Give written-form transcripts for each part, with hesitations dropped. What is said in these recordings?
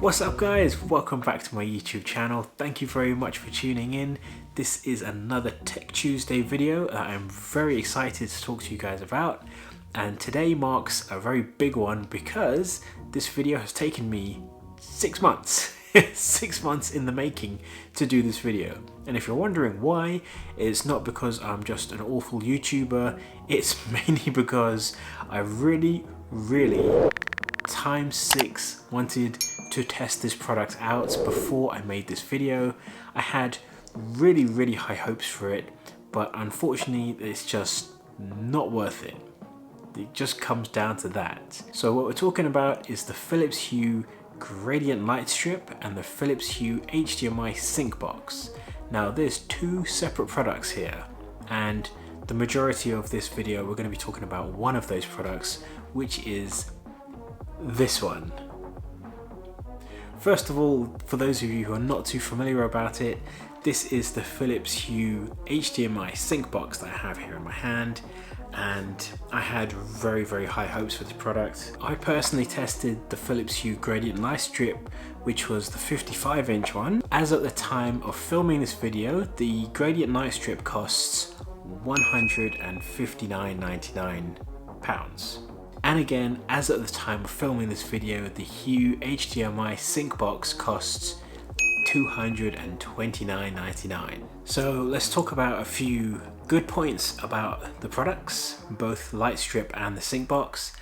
What's up guys, welcome back to my YouTube channel. Thank you very much for tuning in. This is another Tech Tuesday video that I'm very excited to talk to you guys about, and today marks a very big one because this video has taken me 6 months 6 months in the making to do this video. And if you're wondering why, it's not because I'm just an awful YouTuber, it's mainly because I really ×6 wanted to test this product out before I made this video. I had really high hopes for it, but unfortunately it's just not worth it. It just comes down to that. So what we're talking about is the Philips Hue Gradient Lightstrip and the Philips Hue HDMI Sync Box. Now there's two separate products here, and the majority of this video we're going to be talking about one of those products, which is this one. First of all, for those of you who are not too familiar about it, this is the Philips Hue HDMI Sync Box that I have here in my hand, and I had very high hopes for this product. I personally tested the Philips Hue Gradient Lightstrip, which was the 55-inch one. As at the time of filming this video, the Gradient Lightstrip costs £159.99. And again, as at the time of filming this video, the Hue HDMI Sync Box costs £229.99. So let's talk about a few good points about the products, both Lightstrip and the Sync Box,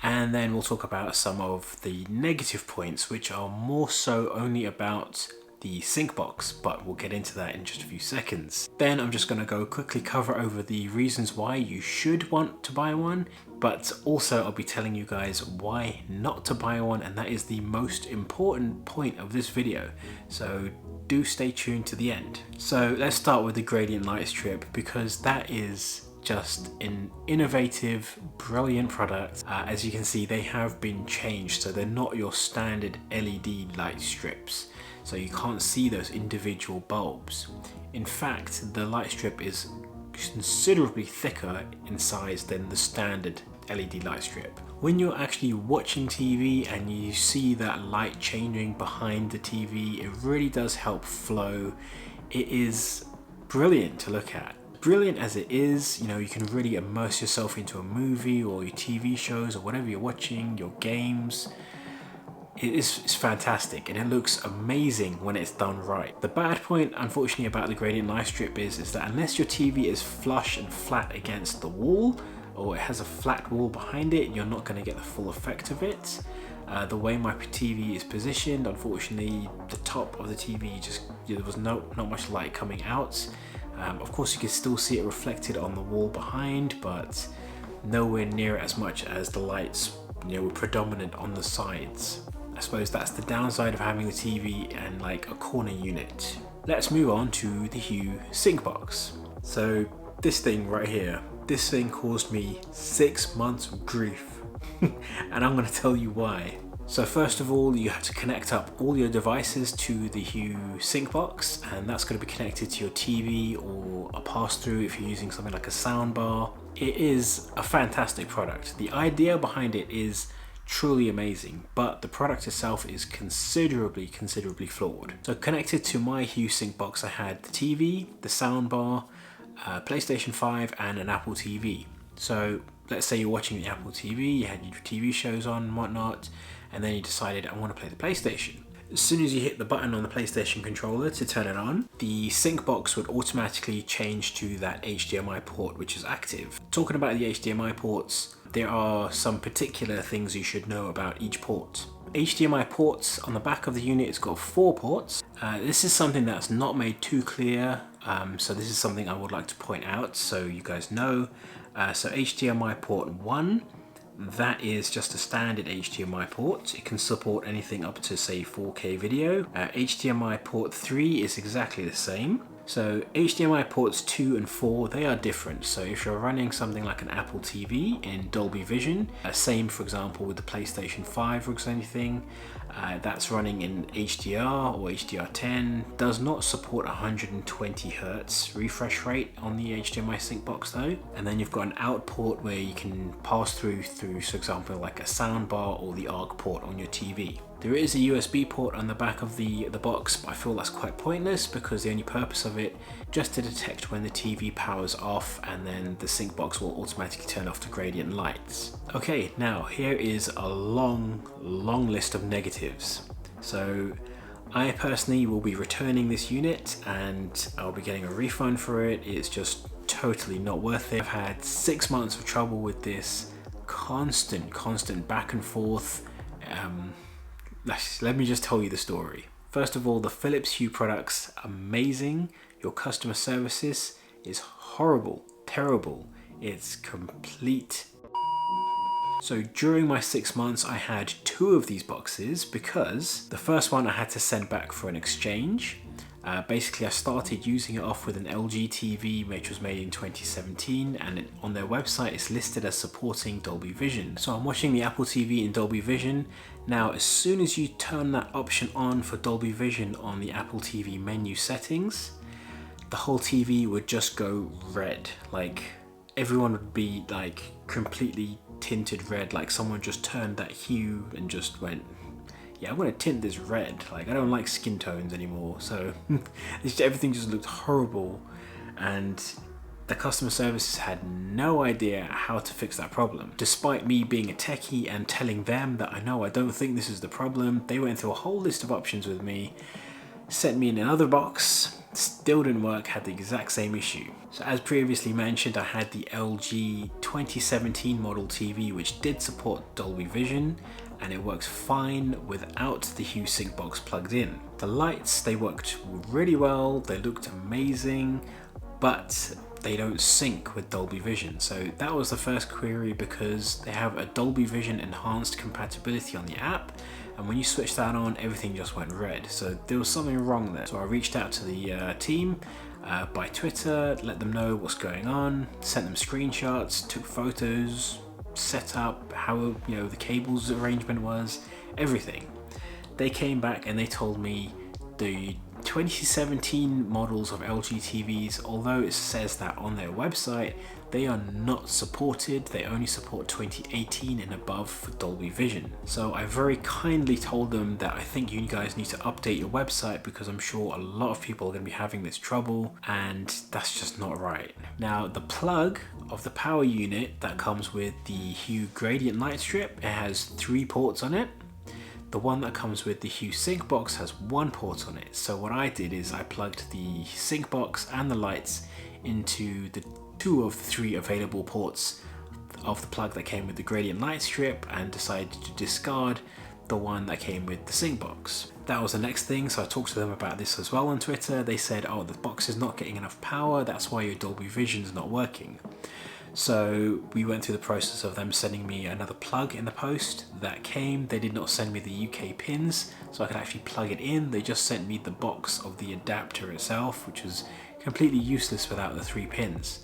and then we'll talk about some of the negative points, which are more so only about the Sync Box, but we'll get into that in just a few seconds. Then I'm just going to go quickly cover over the reasons why you should want to buy one, but also I'll be telling you guys why not to buy one, and that is the most important point of this video, so do stay tuned to the end. So let's start with the Gradient Lightstrip, because that is just an innovative, brilliant product. As you can see, they have been changed, so they're not your standard LED light strips, so you can't see those individual bulbs. In fact, the light strip is considerably thicker in size than the standard LED light strip. When you're actually watching TV and you see that light changing behind the TV, it really does help flow. It is brilliant to look at. Brilliant as it is, you know, you can really immerse yourself into a movie or your TV shows or whatever you're watching, your games. It's fantastic, and it looks amazing when it's done right. The bad point, unfortunately, about the Gradient Lightstrip is that unless your TV is flush and flat against the wall, or it has a flat wall behind it, you're not going to get the full effect of it. The way my TV is positioned, unfortunately, the top of the TV there was not much light coming out. Of course, you can still see it reflected on the wall behind, but nowhere near as much as the lights, you know, were predominant on the sides. I suppose that's the downside of having the TV and like a corner unit. Let's move on to the Hue Sync Box. So this thing right here, this thing caused me 6 months of grief and I'm going to tell you why. So first of all, you have to connect up all your devices to the Hue Sync Box, and that's going to be connected to your TV or a pass-through if you're using something like a soundbar. It is a fantastic product. The idea behind it is truly amazing, but the product itself is considerably flawed. So connected to my Hue Sync Box, I had the TV, the soundbar, PlayStation 5 and an Apple TV. So let's say you're watching the Apple TV, you had your TV shows on and whatnot, and then you decided I want to play the PlayStation. As soon as you hit the button on the PlayStation controller to turn it on, the Sync Box would automatically change to that HDMI port which is active. Talking about the HDMI ports, there are some particular things you should know about each port. HDMI ports on the back of the unit, it's got 4 ports. This is something that's not made too clear, so this is something I would like to point out so you guys know. So HDMI port 1, that is just a standard HDMI port. It can support anything up to say 4K video. HDMI port 3 is exactly the same. So HDMI ports 2 and 4, they are different. So if you're running something like an Apple TV in Dolby Vision, same for example with the PlayStation 5 or anything, that's running in HDR or HDR10, does not support 120 Hz refresh rate on the HDMI Sync Box though. And then you've got an out port where you can pass through, for example, like a soundbar or the ARC port on your TV. There is a USB port on the back of the box, but I feel that's quite pointless because the only purpose of it just to detect when the TV powers off, and then the sync box will automatically turn off the gradient lights. Okay, now here is a long list of negatives. So I personally will be returning this unit and I'll be getting a refund for it. It's just totally not worth it. I've had 6 months of trouble with this, constant back and forth. Let me just tell you the story. First of all, the Philips Hue products, amazing. Your customer services is horrible, terrible. It's complete. So during my 6 months, I had 2 of these boxes because the first one I had to send back for an exchange. Basically, I started using it off with an LG TV which was made in 2017, and on their website it's listed as supporting Dolby Vision. So I'm watching the Apple TV in Dolby Vision. Now, as soon as you turn that option on for Dolby Vision on the Apple TV menu settings, the whole TV would just go red. Like, everyone would be like completely tinted red, like someone just turned that hue and just went, yeah, I'm gonna tint this red. Like, I don't like skin tones anymore, so everything just looked horrible, and the customer services had no idea how to fix that problem. Despite me being a techie and telling them that I don't think this is the problem, they went through a whole list of options with me, sent me in another box, still didn't work, had the exact same issue. So as previously mentioned, I had the LG 2017 model TV which did support Dolby Vision, and it works fine without the Hue Sync Box plugged in. The lights, they worked really well, they looked amazing, but they don't sync with Dolby Vision. So that was the first query, because they have a Dolby Vision enhanced compatibility on the app, and when you switch that on, everything just went red. So there was something wrong there. So I reached out to the team by Twitter, let them know what's going on, sent them screenshots, took photos, set up how the cables arrangement was, everything. They came back and they told me the 2017 models of LG TVs, although it says that on their website, they are not supported. They only support 2018 and above for Dolby Vision. So I very kindly told them that I think you guys need to update your website, because I'm sure a lot of people are going to be having this trouble, and that's just not right. Now, the plug of the power unit that comes with the Hue Gradient Lightstrip, it has 3 ports on it. The one that comes with the Hue Sync Box has 1 port on it. So what I did is I plugged the Sync Box and the lights into the 2 of the 3 available ports of the plug that came with the Gradient Lightstrip, and decided to discard the one that came with the Sync Box. That was the next thing, so I talked to them about this as well on Twitter. They said, oh, the box is not getting enough power, that's why your Dolby Vision is not working. So we went through the process of them sending me another plug in the post. That came. They did not send me the UK pins, so I could actually plug it in. They just sent me the box of the adapter itself, which was completely useless without the 3 pins.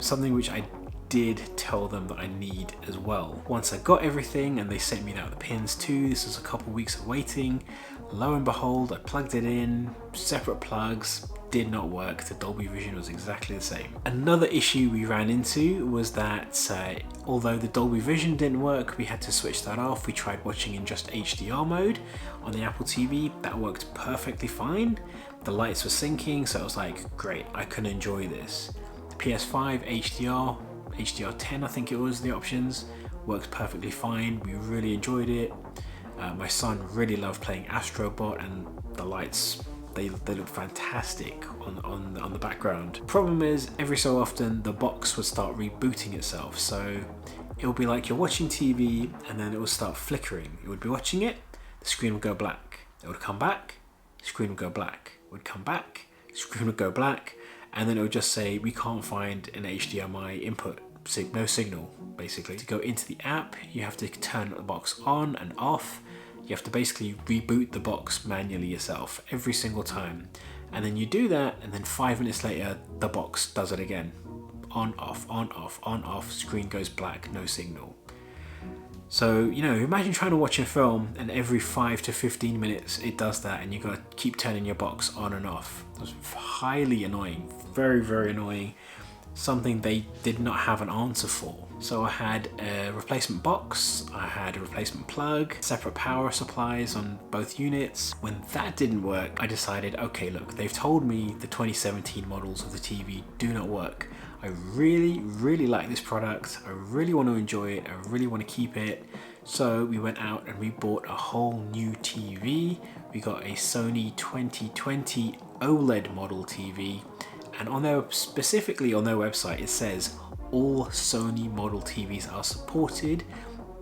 Something which I did tell them that I need as well. Once I got everything and they sent me out the pins too, this was a couple weeks of waiting. Lo and behold, I plugged it in, separate plugs, did not work. The Dolby Vision was exactly the same. Another issue we ran into was that although the Dolby Vision didn't work, we had to switch that off. We tried watching in just HDR mode on the Apple TV. That worked perfectly fine. The lights were syncing, so I was like, great, I can enjoy this. The PS5 HDR, HDR10 I think it was, the options, worked perfectly fine. We really enjoyed it. My son really loved playing Astro Bot, and the lights, they look fantastic on the background. Problem is, every so often the box would start rebooting itself, so it would be like you're watching TV and then it would start flickering. You would be watching it, the screen would go black, it would come back, screen would go black, it would come back, screen would go black, and then it would just say we can't find an HDMI input, no signal. Basically, to go into the app, you have to turn the box on and off. You have to basically reboot the box manually yourself every single time, and then you do that, and then 5 minutes later the box does it again. On, off, on, off, on, off, screen goes black, no signal. So, imagine trying to watch a film and every 5 to 15 minutes it does that, and you gotta keep turning your box on and off. It was highly annoying, very, very annoying. something they did not have an answer for. So I had a replacement box, I had a replacement plug, separate power supplies on both units. When that didn't work, I decided, okay, look, they've told me the 2017 models of the TV do not work. I really like this product. I really want to enjoy it. I really want to keep it. So we went out and we bought a whole new TV. We got a Sony 2020 OLED model TV, and on their, specifically on their website, it says all Sony model TVs are supported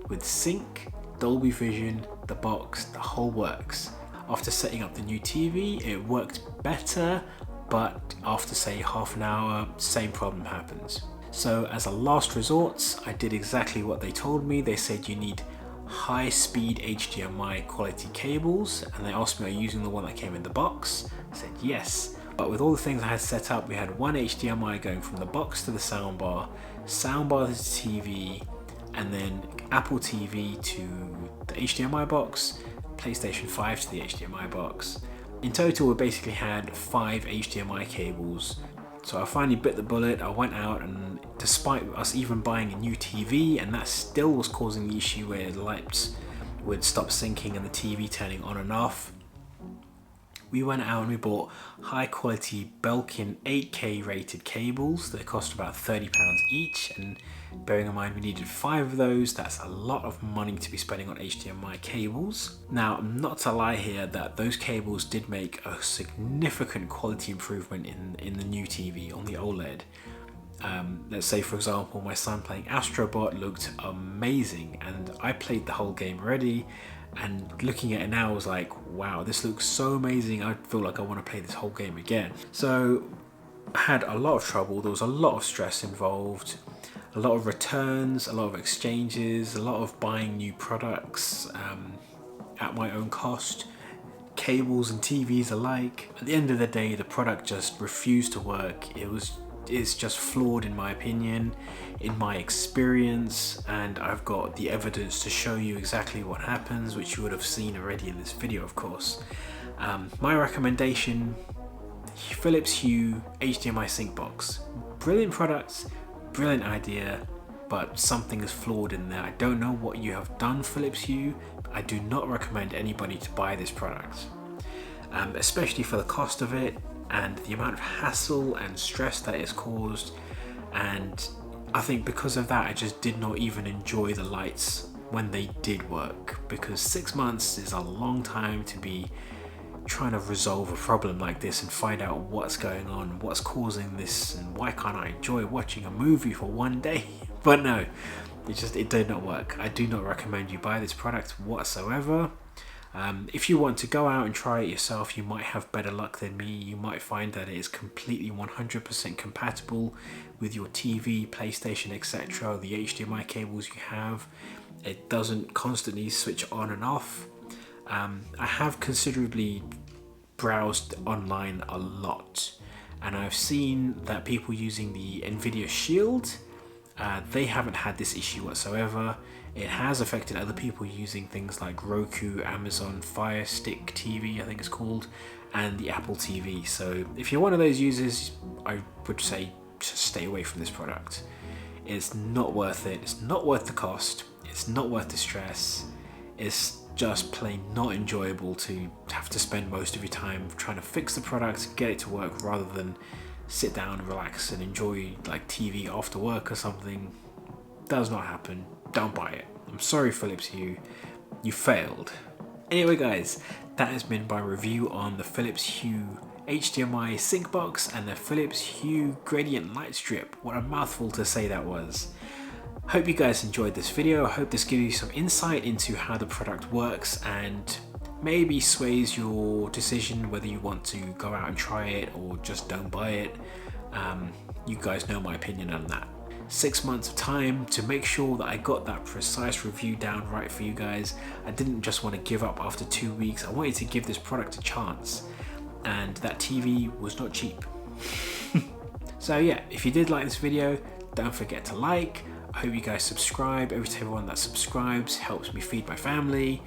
with Sync, Dolby Vision, the box, the whole works. After setting up the new TV, it worked better, but after say half an hour, same problem happens. So as a last resort, I did exactly what they told me. They said you need high speed HDMI quality cables, and they asked me, are you using the one that came in the box? I said yes. But with all the things I had set up, we had one HDMI going from the box to the soundbar to the TV, and then Apple TV to the HDMI box, PlayStation 5 to the HDMI box. In total, we basically had 5 HDMI cables. So I finally bit the bullet. I went out, and despite us even buying a new TV, and that still was causing the issue where the lights would stop syncing and the TV turning on and off, we went out and we bought high quality Belkin 8K rated cables that cost about £30 each, and bearing in mind we needed 5 of those, that's a lot of money to be spending on HDMI cables. Now, not to lie here, that those cables did make a significant quality improvement in the new TV on the OLED. Let's say for example, my son playing Astrobot looked amazing, and I played the whole game already, and looking at it now, I was like, wow, this looks so amazing. I feel like I want to play this whole game again. So I had a lot of trouble. There was a lot of stress involved, a lot of returns, a lot of exchanges, a lot of buying new products at my own cost, cables and TVs alike. At the end of the day, the product just refused to work. It's just flawed in my opinion, in my experience, and I've got the evidence to show you exactly what happens, which you would have seen already in this video, of course. My recommendation, Philips Hue HDMI Sync Box. Brilliant product, brilliant idea, but something is flawed in there. I don't know what you have done, Philips Hue. I do not recommend anybody to buy this product, especially for the cost of it and the amount of hassle and stress that it's caused. And I think because of that, I just did not even enjoy the lights when they did work, because 6 months is a long time to be trying to resolve a problem like this and find out what's going on, what's causing this, and why can't I enjoy watching a movie for one day. But no, it did not work. I do not recommend you buy this product whatsoever. If you want to go out and try it yourself, you might have better luck than me. You might find that it is completely 100% compatible with your TV, PlayStation, etc., the HDMI cables you have. It doesn't constantly switch on and off. I have considerably browsed online a lot, and I've seen that people using the Nvidia Shield, they haven't had this issue whatsoever. It has affected other people using things like Roku, Amazon Fire Stick TV, I think it's called, and the Apple TV. So if you're one of those users, I would say just stay away from this product. It's not worth it. It's not worth the cost. It's not worth the stress. It's just plain not enjoyable to have to spend most of your time trying to fix the product, get it to work, rather than sit down and relax and enjoy like TV after work or something. Does not happen. Don't buy it. I'm sorry, Philips Hue, you failed. Anyway guys, that has been my review on the Philips Hue HDMI Sync Box and the Philips Hue Gradient Light Strip. What a mouthful to say that was. Hope you guys enjoyed this video. I hope this gives you some insight into how the product works and maybe sways your decision whether you want to go out and try it or just don't buy it. You guys know my opinion on that. 6 months of time to make sure that I got that precise review down right for you guys. I didn't just want to give up after 2 weeks. I wanted to give this product a chance, and that TV was not cheap. So yeah, if you did like this video, don't forget to like. I hope you guys subscribe. Everyone that subscribes helps me feed my family,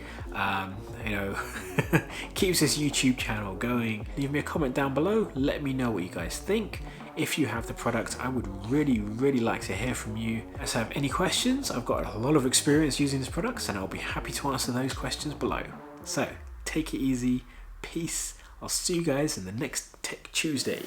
keeps this YouTube channel going. Leave me a comment down below, let me know what you guys think. If you have the product, I would really like to hear from you. If you have any questions, I've got a lot of experience using these products and I'll be happy to answer those questions below. So take it easy, peace. I'll see you guys in the next Tech Tuesday.